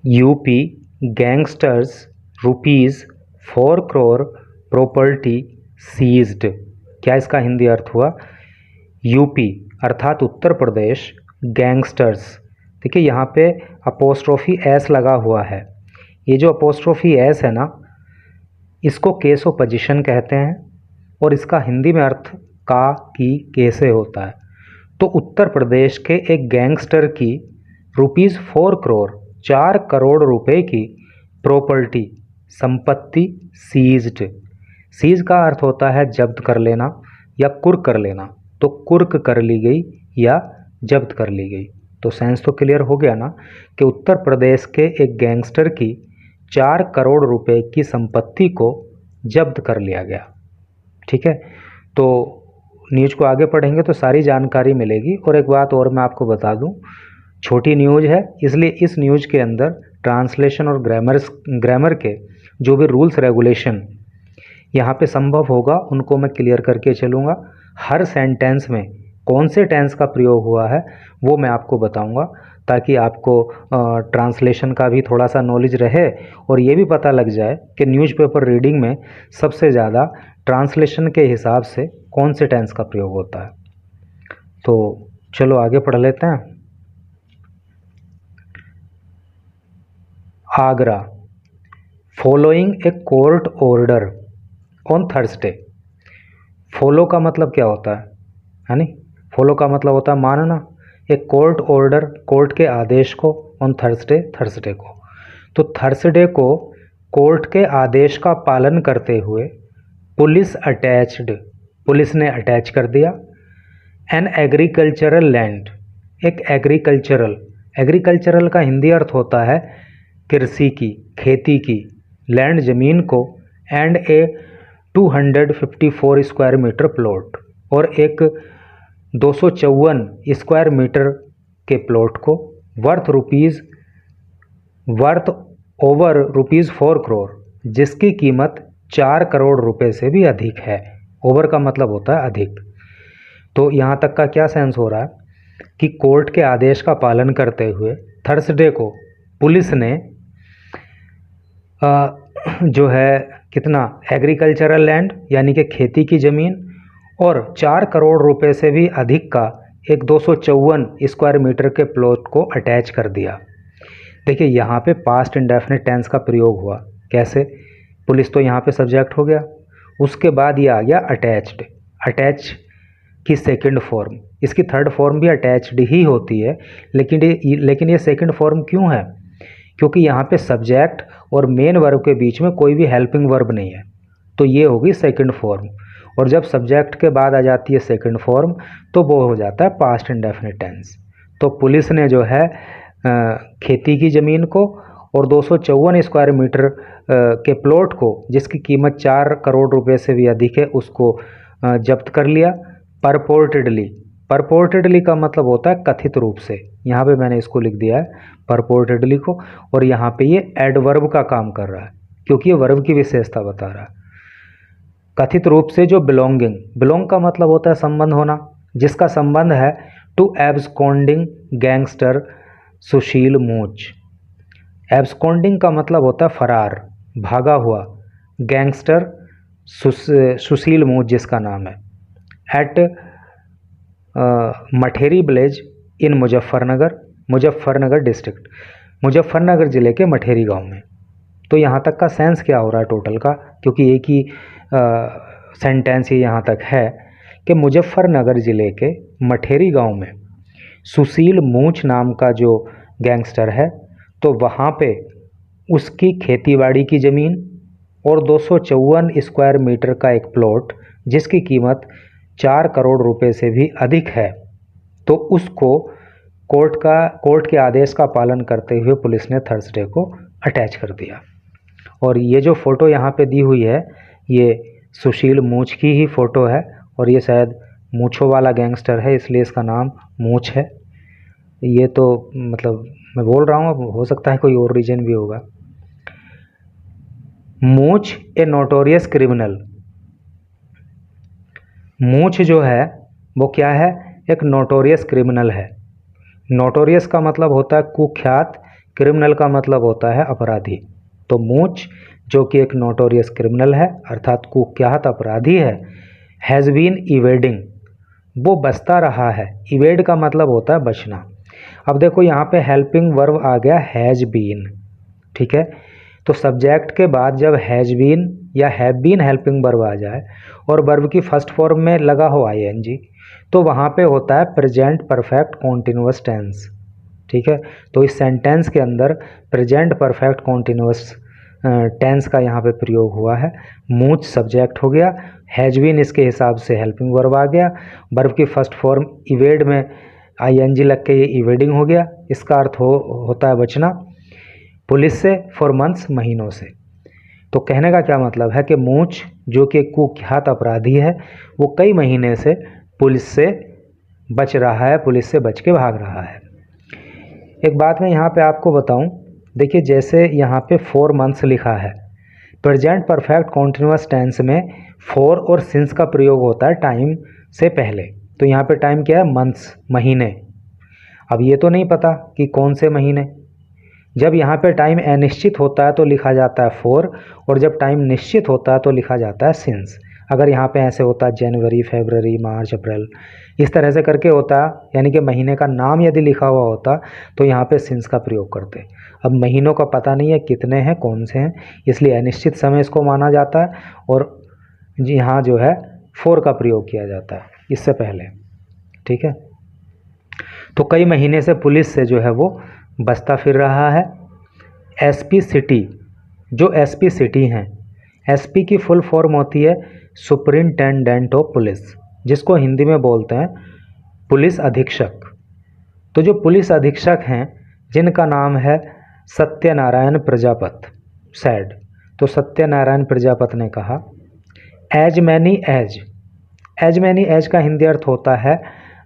UP gangsters ₹4 crore property seized. क्या इसका हिंदी अर्थ हुआ? यूपी अर्थात उत्तर प्रदेश गैंगस्टर्स। देखिए यहाँ पे अपोस्ट्रोफी एस लगा हुआ है। ये जो अपोस्ट्रोफी एस है ना, इसको केस ऑफ पोजीशन कहते हैं और इसका हिंदी में अर्थ का की कैसे होता है। तो उत्तर प्रदेश के एक गैंगस्टर की ₹4 करोड़ 4 करोड़ रुपए की प्रॉपर्टी संपत्ति सीज्ड। सीज का अर्थ होता है जब्त कर लेना या कुर्क कर लेना, तो कुर्क कर ली गई या जब्त कर ली गई। तो सेंस तो क्लियर हो गया ना कि उत्तर प्रदेश के एक गैंगस्टर की 4 करोड़ रुपए की संपत्ति को जब्त कर लिया गया। ठीक है, तो न्यूज़ को आगे पढ़ेंगे तो सारी जानकारी मिलेगी। और एक बात और मैं आपको बता दूं, छोटी न्यूज़ है इसलिए इस न्यूज़ के अंदर ट्रांसलेशन और ग्रामर के जो भी रूल्स रेगुलेशन यहाँ पे संभव होगा उनको मैं क्लियर करके चलूँगा। हर सेंटेंस में कौन से टेंस का प्रयोग हुआ है वो मैं आपको बताऊँगा, ताकि आपको ट्रांसलेशन का भी थोड़ा सा नॉलेज रहे और ये भी पता लग जाए कि न्यूज़पेपर रीडिंग में सबसे ज़्यादा ट्रांसलेशन के हिसाब से कौन से टेंस का प्रयोग होता है। तो चलो आगे पढ़ लेते हैं। Agra following a court order on Thursday. Follow का मतलब क्या होता है नहीं? फॉलो का मतलब होता है मानना। एक कोर्ट ऑर्डर, कोर्ट के आदेश को, ऑन थर्सडे को। तो थर्सडे को कोर्ट के आदेश का पालन करते हुए पुलिस ने अटैच कर दिया एन एग्रीकल्चरल लैंड। एक एग्रीकल्चरल का हिंदी अर्थ होता है कृषि की, खेती की, लैंड जमीन को, and a 254 square metre plot, और एक 254 स्क्वायर मीटर के प्लॉट को वर्थ ओवर ₹4 करोड़, जिसकी कीमत 4 करोड़ रुपए से भी अधिक है। ओवर का मतलब होता है अधिक। तो यहाँ तक का क्या सेंस हो रहा है कि कोर्ट के आदेश का पालन करते हुए थर्सडे को पुलिस ने जो है कितना एग्रीकल्चरल लैंड यानी कि खेती की ज़मीन और 4 करोड़ रुपए से भी अधिक का एक 254 स्क्वायर मीटर के प्लॉट को अटैच कर दिया। देखिए यहाँ पे पास्ट इंडेफिनिट टेंस का प्रयोग हुआ। कैसे? पुलिस तो यहाँ पे सब्जेक्ट हो गया, उसके बाद ये आ गया अटैच्ड। अटैच की सेकंड फॉर्म, इसकी थर्ड फॉर्म भी अटैच्ड ही होती है, लेकिन ये सेकंड फॉर्म क्यों है? क्योंकि यहाँ पे सब्जेक्ट और मेन वर्ब के बीच में कोई भी हेल्पिंग वर्ब नहीं है, तो ये होगी सेकंड फॉर्म। और जब सब्जेक्ट के बाद आ जाती है सेकंड फॉर्म तो वो हो जाता है पास्ट इंडेफिनिट टेंस। तो पुलिस ने जो है खेती की ज़मीन को और 254 स्क्वायर मीटर के प्लॉट को, जिसकी कीमत 4 करोड़ रुपए से भी अधिक है, उसको जब्त कर लिया। परपोर्टेडली का मतलब होता है कथित रूप से। यहाँ पे मैंने इसको लिख दिया है परपोर्टेडली को, और यहाँ पे ये एडवर्ब का काम कर रहा है क्योंकि ये वर्ब की विशेषता बता रहा है। कथित रूप से जो बिलोंग का मतलब होता है संबंध होना, जिसका संबंध है to absconding gangster Sushil Mooch. Absconding का मतलब होता है फरार, भागा हुआ। गैंगस्टर सुशील मूच जिसका नाम है, at Matheri village in Muzaffarnagar district, Muzaffarnagar ज़िले के मठेरी गांव में। तो यहाँ तक का सेंस क्या हो रहा है टोटल का, क्योंकि एक ही सेंटेंस ही यहाँ तक है कि मुजफ्फरनगर ज़िले के मठेरी गांव में सुशील मूच नाम का जो गैंगस्टर है, तो वहाँ पे उसकी खेतीबाड़ी की ज़मीन और 254 स्क्वायर मीटर का एक प्लॉट, जिसकी कीमत 4 करोड़ रुपए से भी अधिक है, तो उसको कोर्ट के आदेश का पालन करते हुए पुलिस ने थर्सडे को अटैच कर दिया। और ये जो फ़ोटो यहाँ पे दी हुई है ये सुशील मूच की ही फ़ोटो है, और ये शायद मूछों वाला गैंगस्टर है इसलिए इसका नाम मूछ है। ये तो मतलब मैं बोल रहा हूँ, हो सकता है कोई और रीजन भी होगा। मूछ ए नोटोरियस क्रिमिनल। मूछ जो है वो क्या है? एक नोटोरियस क्रिमिनल है। नोटोरियस का मतलब होता है कुख्यात क्रिमिनल का मतलब होता है अपराधी। तो मूच जो कि एक नोटोरियस क्रिमिनल है अर्थात कुख्यात अपराधी है, हैज़ बीन इवेडिंग, वो बचता रहा है। इवेड का मतलब होता है बचना। अब देखो यहाँ पे हेल्पिंग वर्ब आ गया हैज़ बीन, ठीक है। तो सब्जेक्ट के बाद जब हैज़ बीन या हैव बीन हेल्पिंग वर्ब आ जाए और वर्ब की फर्स्ट फॉर्म में लगा हो आईएनजी, तो वहाँ पे होता है प्रेजेंट परफेक्ट कॉन्टिन्यूअस टेंस, ठीक है। तो इस सेंटेंस के अंदर प्रेजेंट परफेक्ट कॉन्टिन्यूअस टेंस का यहाँ पे प्रयोग हुआ है। मूच सब्जेक्ट हो गया, हैज बीन इसके हिसाब से हेल्पिंग वर्ब आ गया, वर्ब की फर्स्ट फॉर्म इवेड में आईएनजी लग के ये इवेडिंग हो गया, इसका अर्थ होता है बचना। पुलिस से, फॉर मंथ्स महीनों से। तो कहने का क्या मतलब है कि मूच जो कि एक कुख्यात अपराधी है वो कई महीने से पुलिस से बच रहा है, पुलिस से बच के भाग रहा है। एक बात मैं यहाँ पे आपको बताऊँ, देखिए जैसे यहाँ पे 4 मंथ्स लिखा है, प्रेजेंट परफेक्ट कॉन्टिन्यूअस टेंस में फॉर और सिंस का प्रयोग होता है टाइम से पहले। तो यहाँ पे टाइम क्या है, मंथ्स, महीने। अब ये तो नहीं पता कि कौन से महीने। जब यहाँ पे टाइम अनिश्चित होता है तो लिखा जाता है फॉर, और जब टाइम निश्चित होता है तो लिखा जाता है सिंस। अगर यहाँ पे ऐसे होता है जनवरी, फरवरी, मार्च, अप्रैल, इस तरह से करके होता, यानी कि महीने का नाम यदि लिखा हुआ होता तो यहाँ पे सिंस का प्रयोग करते। अब महीनों का पता नहीं है कितने हैं, कौन से हैं, इसलिए अनिश्चित समय इसको माना जाता है और यहाँ जो है फॉर का प्रयोग किया जाता है इससे पहले, ठीक है। तो कई महीने से पुलिस से जो है वो बचता फिर रहा है। एसपी सिटी, जो एसपी सिटी हैं, एसपी की फुल फॉर्म होती है सुपरिंटेंडेंट ऑफ पुलिस, जिसको हिंदी में बोलते हैं पुलिस अधीक्षक। तो जो पुलिस अधीक्षक हैं जिनका नाम है सत्यनारायण प्रजापत, सैड, तो सत्यनारायण प्रजापत ने कहा as many as, as many as का हिंदी अर्थ होता है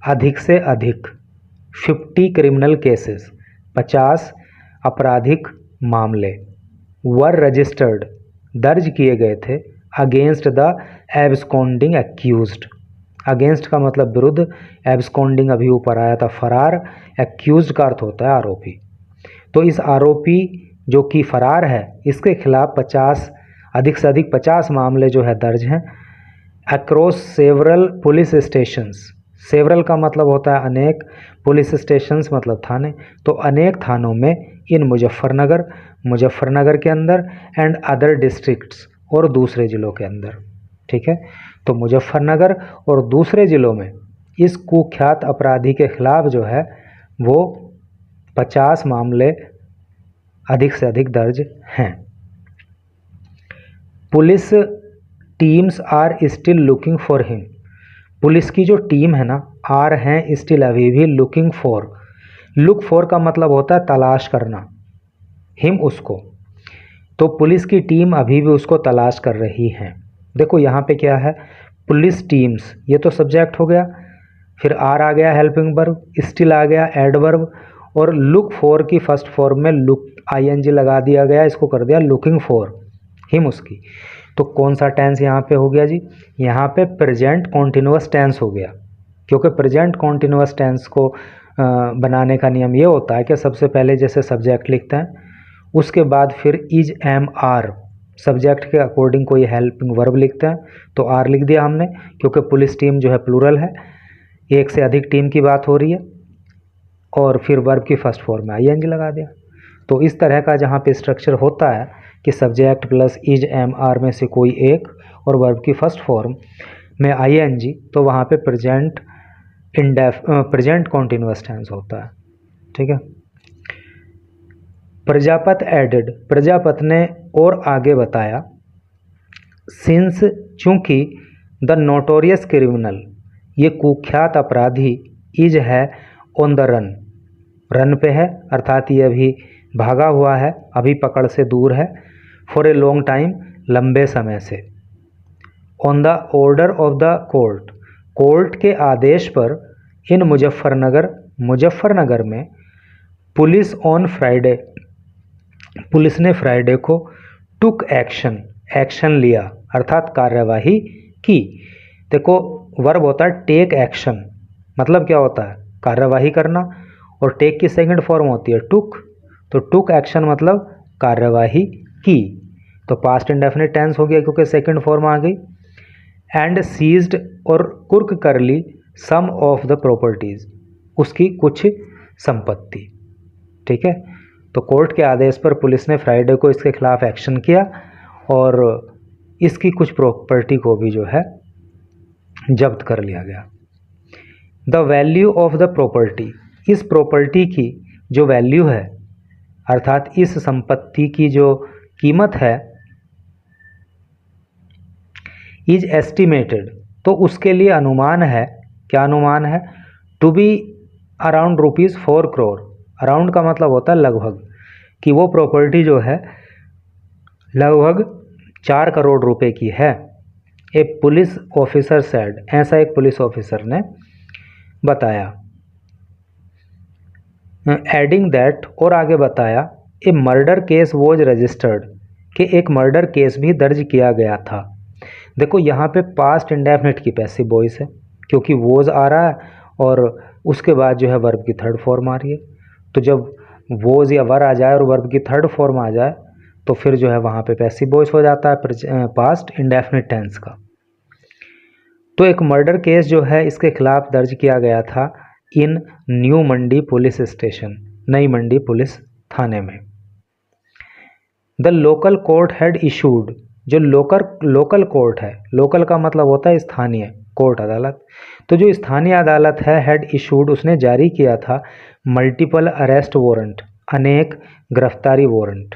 अधिक से अधिक। 50 क्रिमिनल केसेस, 50 आपराधिक मामले, वर रजिस्टर्ड, दर्ज किए गए थे, against the absconding accused, against का मतलब विरुद्ध, एब्सकॉन्डिंग अभी ऊपर आया था फरार, एक्यूज्ड का अर्थ होता है आरोपी। तो इस आरोपी जो कि फरार है इसके खिलाफ 50, अधिक से अधिक 50 मामले जो है दर्ज हैं across several police stations. Several का मतलब होता है अनेक, पुलिस स्टेशंस मतलब थाने, तो अनेक थानों में इन मुजफ्फरनगर, मुजफ्फरनगर के अंदर, एंड अदर डिस्ट्रिक्ट्स, और दूसरे ज़िलों के अंदर, ठीक है। तो मुजफ्फरनगर और दूसरे ज़िलों में इस कुख्यात अपराधी के खिलाफ जो है वो 50 मामले अधिक से अधिक दर्ज हैं। Police teams are still looking for him, police की जो टीम है ना, आर हैं स्टिल अभी भी, लुकिंग फॉर, लुक फॉर का मतलब होता है तलाश करना, हिम उसको, तो पुलिस की टीम अभी भी उसको तलाश कर रही है। देखो यहाँ पे क्या है, पुलिस टीम्स, ये तो सब्जेक्ट हो गया, फिर आर आ गया हेल्पिंग वर्ब, स्टिल आ गया एडवर्ब, और लुक फॉर की फर्स्ट फॉर्म में लुक आईएनजी लगा दिया गया, इसको कर दिया लुकिंग फॉर, हिम उसकी। तो कौन सा टेंस यहाँ पे हो गया जी, यहाँ पे प्रेजेंट कॉन्टिन्यूअस टेंस हो गया, क्योंकि प्रेजेंट कॉन्टिन्यूअस टेंस को बनाने का नियम ये होता है कि सबसे पहले जैसे सब्जेक्ट लिखते हैं उसके बाद फिर इज एम आर, सब्जेक्ट के अकॉर्डिंग कोई हेल्पिंग वर्ब लिखते हैं, तो आर लिख दिया हमने, क्योंकि पुलिस टीम जो है प्लूरल है, एक से अधिक टीम की बात हो रही है, और फिर वर्ब की फर्स्ट फॉर्म में आईएनजी लगा दिया। तो इस तरह का जहाँ पे स्ट्रक्चर होता है कि subject plus is am are में से कोई एक और वर्ब की फर्स्ट फॉर्म में आईएनजी, तो वहाँ पे प्रेजेंट कॉन्टिन्यूअस टेंस होता है, ठीक है। प्रजापत एडेड, प्रजापत ने और आगे बताया, सिंस, चूंकि, द नोटोरियस क्रिमिनल, ये कुख्यात अपराधी, इज है ऑन द रन, रन पे है अर्थात ये अभी भागा हुआ है, अभी पकड़ से दूर है, फॉर ए लॉन्ग टाइम, लंबे समय से, on the order of the court, court के आदेश पर, इन मुजफ्फरनगर, मुजफ्फरनगर में, पुलिस ऑन फ्राइडे, पुलिस ने फ्राइडे को, टुक एक्शन, एक्शन लिया अर्थात कार्यवाही की। देखो वर्ब होता है टेक एक्शन, मतलब क्या होता है कार्यवाही करना, और टेक की सेकंड फॉर्म होती है टुक, तो टुक एक्शन मतलब कार्यवाही की, तो पास्ट इंडेफिनिट टेंस हो गया क्योंकि सेकंड फॉर्म आ गई। एंड सीज्ड और कुर्क कर ली सम ऑफ द प्रॉपर्टीज, उसकी कुछ संपत्ति। ठीक है, तो कोर्ट के आदेश पर पुलिस ने फ्राइडे को इसके खिलाफ एक्शन किया और इसकी कुछ प्रॉपर्टी को भी जो है जब्त कर लिया गया। The value of the property, इस प्रॉपर्टी की जो वैल्यू है अर्थात इस संपत्ति की जो कीमत है, इज एस्टिमेटेड, तो उसके लिए अनुमान है, क्या अनुमान है, to be around ₹4 crore. Around का मतलब होता है लगभग, कि वो प्रॉपर्टी जो है लगभग 4 करोड़ रुपए की है। ए पुलिस ऑफिसर सेड, ऐसा एक पुलिस ऑफिसर ने बताया। एडिंग दैट, और आगे बताया, ए मर्डर केस वॉज रजिस्टर्ड, कि एक मर्डर केस भी दर्ज किया गया था। देखो यहाँ पे पास्ट इंडेफिनिट की पैसिव वॉइस है क्योंकि वॉज आ रहा है और उसके बाद जो है वर्ब की थर्ड फॉर्म आ रही है। तो जब वॉज या वर आ जाए और वर्ब की थर्ड फॉर्म आ जाए तो फिर जो है वहाँ पे पैसिव वॉइस हो जाता है पास्ट इंडेफिनिट टेंस का। तो एक मर्डर केस जो है इसके खिलाफ दर्ज किया गया था इन न्यू मंडी police station, Nai Mandi police थाने में। The local court had issued, जो लोकल कोर्ट है, लोकल का मतलब होता है स्थानीय, कोर्ट अदालत, तो जो स्थानीय अदालत है हैड इशूड, उसने जारी किया था मल्टीपल अरेस्ट वारंट, अनेक गिरफ्तारी वारंट।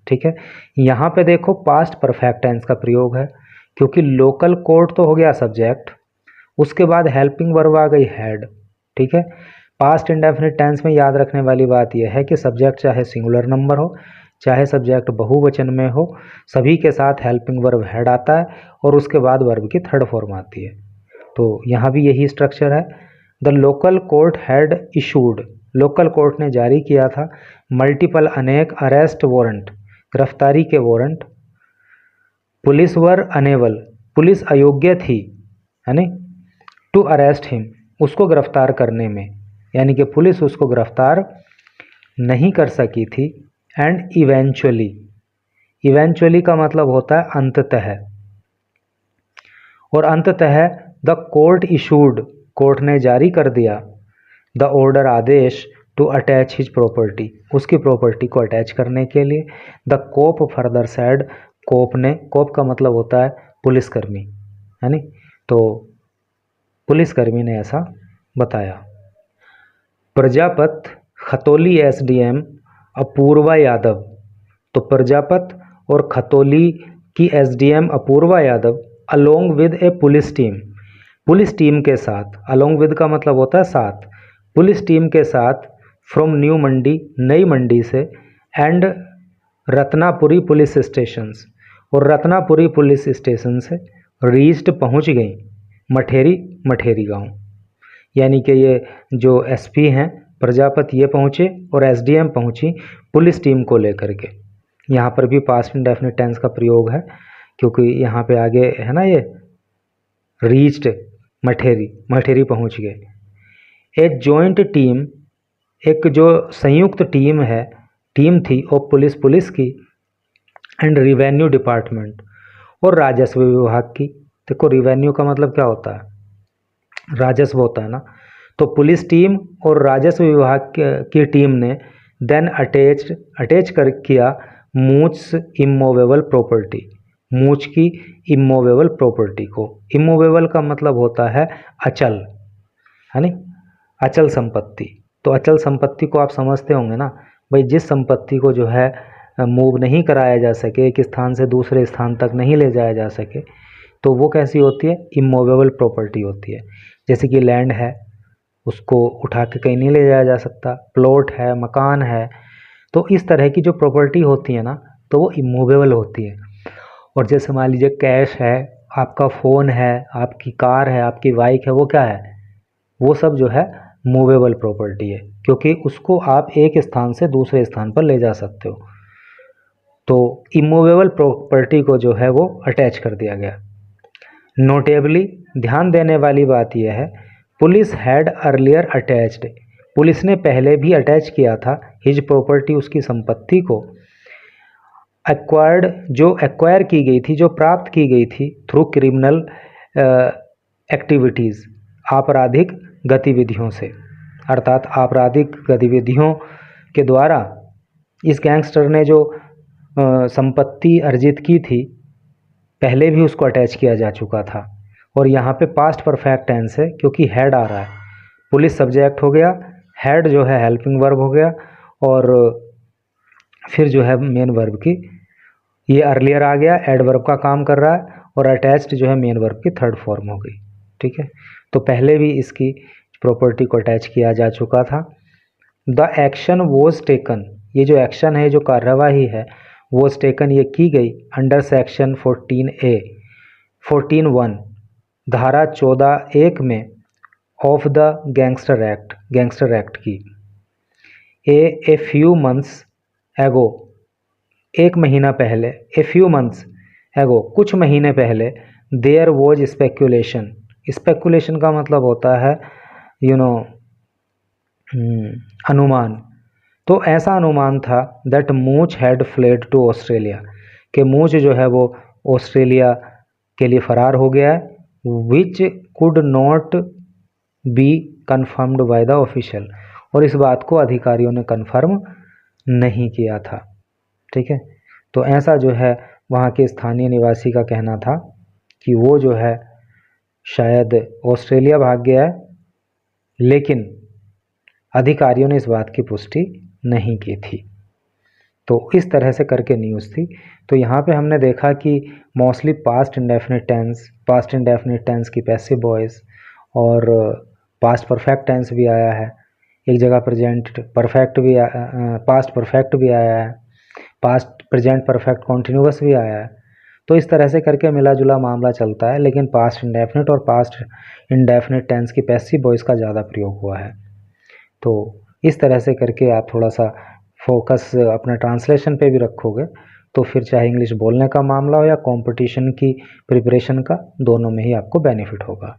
ठीक है, यहाँ पे देखो पास्ट परफेक्ट टेंस का प्रयोग है क्योंकि लोकल कोर्ट तो हो गया सब्जेक्ट, उसके बाद हेल्पिंग वर्ब आ गई हैड। ठीक है, पास्ट इंडेफिनिट टेंस में याद रखने वाली बात यह है कि सब्जेक्ट चाहे सिंगुलर नंबर हो चाहे सब्जेक्ट बहुवचन में हो, सभी के साथ हेल्पिंग वर्ब हैड आता है और उसके बाद वर्ब की थर्ड फॉर्म आती है। तो यहाँ भी यही स्ट्रक्चर है। The local court had issued, local court ने जारी किया था मल्टीपल अनेक अरेस्ट वारंट, गिरफ्तारी के warrant. Police were enable, police अयोग्य थी, है नहीं, टू अरेस्ट हिम, उसको गिरफ्तार करने में, यानी कि पुलिस उसको गिरफ्तार नहीं कर सकी थी। एंड इवेंचुअली, इवेंचुअली का मतलब होता है अंततः, और अंततः द कोर्ट इशूड, कोर्ट ने जारी कर दिया, द ऑर्डर आदेश, टू अटैच हिज प्रॉपर्टी, उसकी प्रॉपर्टी को अटैच करने के लिए। The cop further said, cop ने, कोप का मतलब होता है पुलिसकर्मी, है नी, तो पुलिसकर्मी ने ऐसा बताया। प्रजापत खतौली एसडीएम अपूर्वा यादव, तो प्रजापत और खतौली की SDM Apurva Yadav along with a police team, police team के साथ, अलोंग विद का मतलब होता है साथ, पुलिस टीम के साथ, फ्रॉम न्यू मंडी, नई मंडी से, एंड रत्नापुरी पुलिस स्टेशंस, और रत्नापुरी पुलिस स्टेशन से रीच्ड पहुंच गई मठेरी, मठेरी गांव, यानी कि ये जो एसपी हैं प्रजापत ये पहुँचे और एसडीएम पहुँची पुलिस टीम को लेकर के। यहाँ पर भी पास्ट इंडेफिनिट टेंस का प्रयोग है क्योंकि यहाँ पे आगे है ना, ये रीच्ड मठेरी, मठेरी पहुँच गए। ए जॉइंट टीम, एक जो संयुक्त टीम है, टीम थी और पुलिस की, एंड रिवेन्यू डिपार्टमेंट, और राजस्व विभाग की। देखो रिवेन्यू का मतलब क्या होता है, राजस्व होता है ना, तो पुलिस टीम और राजस्व विभाग की टीम ने देन अटैच कर किया मूच इमूवेबल प्रॉपर्टी, मूच की इमूवेबल प्रॉपर्टी को। इमूवेबल का मतलब होता है अचल, है नी, अचल संपत्ति। तो अचल संपत्ति को आप समझते होंगे ना भाई, जिस संपत्ति को जो है मूव नहीं कराया जा सके, एक स्थान से दूसरे स्थान तक नहीं ले जाया जा सके, तो वो कैसी होती है, इमूवेबल प्रॉपर्टी होती है। जैसे कि लैंड है, उसको उठा के कहीं नहीं ले जाया जा सकता, प्लॉट है, मकान है, तो इस तरह की जो प्रॉपर्टी होती है ना, तो वो इमूवेबल होती है। और जैसे मान लीजिए कैश है, आपका फ़ोन है, आपकी कार है, आपकी बाइक है, वो क्या है, वो सब जो है मूवेबल प्रॉपर्टी है क्योंकि उसको आप एक स्थान से दूसरे स्थान पर ले जा सकते हो। तो इमूवेबल प्रॉपर्टी को जो है वो अटैच कर दिया गया। नोटेबली, ध्यान देने वाली बात यह है, police had earlier attached, police ने पहले भी अटैच किया था हिज प्रॉपर्टी, उसकी संपत्ति को, एक्वायर की गई थी, जो प्राप्त की गई थी थ्रू क्रिमिनल एक्टिविटीज़, आपराधिक गतिविधियों से, अर्थात आपराधिक गतिविधियों के द्वारा इस गैंगस्टर ने जो संपत्ति अर्जित की थी पहले भी उसको अटैच किया जा चुका था। और यहाँ पे पास्ट परफेक्ट टेंस है क्योंकि हैड आ रहा है, पुलिस सब्जेक्ट हो गया, हैड जो है हेल्पिंग वर्ब हो गया, और फिर जो है मेन वर्ब की ये अर्लियर आ गया, एडवर्ब का काम कर रहा है, और अटैच्ड जो है मेन वर्ब की थर्ड फॉर्म हो गई। ठीक है, तो पहले भी इसकी प्रॉपर्टी को अटैच किया जा चुका था। द एक्शन वॉज टेकन, ये जो एक्शन है, जो कार्यवाही है, वॉज टेकन ये की गई अंडर सेक्शन 14A 14(1) धारा 14(1) में ऑफ द गैंगस्टर एक्ट की। ए फ्यू मंथ्स एगो, एक महीना पहले, ए फ्यू मंथ्स एगो कुछ महीने पहले, देयर वॉज स्पेकुलेशन, स्पेकुलेशन का मतलब होता है अनुमान, तो ऐसा अनुमान था that Mooch had fled to Australia, कि मूच जो है वो ऑस्ट्रेलिया के लिए फरार हो गया है, which could not be confirmed by the official, और इस बात को अधिकारियों ने कन्फर्म नहीं किया था। ठीक है, तो ऐसा जो है वहाँ के स्थानीय निवासी का कहना था कि वो जो है शायद ऑस्ट्रेलिया भाग गया है, लेकिन अधिकारियों ने इस बात की पुष्टि नहीं की थी। तो इस तरह से करके न्यूज़ थी। तो यहाँ पे हमने देखा कि मोस्टली पास्ट इंडेफिनिट टेंस की पैसिव वॉइस और पास्ट परफेक्ट टेंस भी आया है, एक जगह प्रेजेंट परफेक्ट भी पास्ट परफेक्ट भी आया है, पास्ट प्रेजेंट परफेक्ट कॉन्टिन्यूअस भी आया है। तो इस तरह से करके मिला जुला मामला चलता है, लेकिन पास्ट इंडेफिनिट और पास्ट इंडेफिनिट टेंस की पैसिव वॉइस का ज़्यादा प्रयोग हुआ है। तो इस तरह से करके आप थोड़ा सा फोकस अपने ट्रांसलेशन पे भी रखोगे तो फिर चाहे इंग्लिश बोलने का मामला हो या कंपटीशन की प्रिपरेशन का, दोनों में ही आपको बेनिफिट होगा।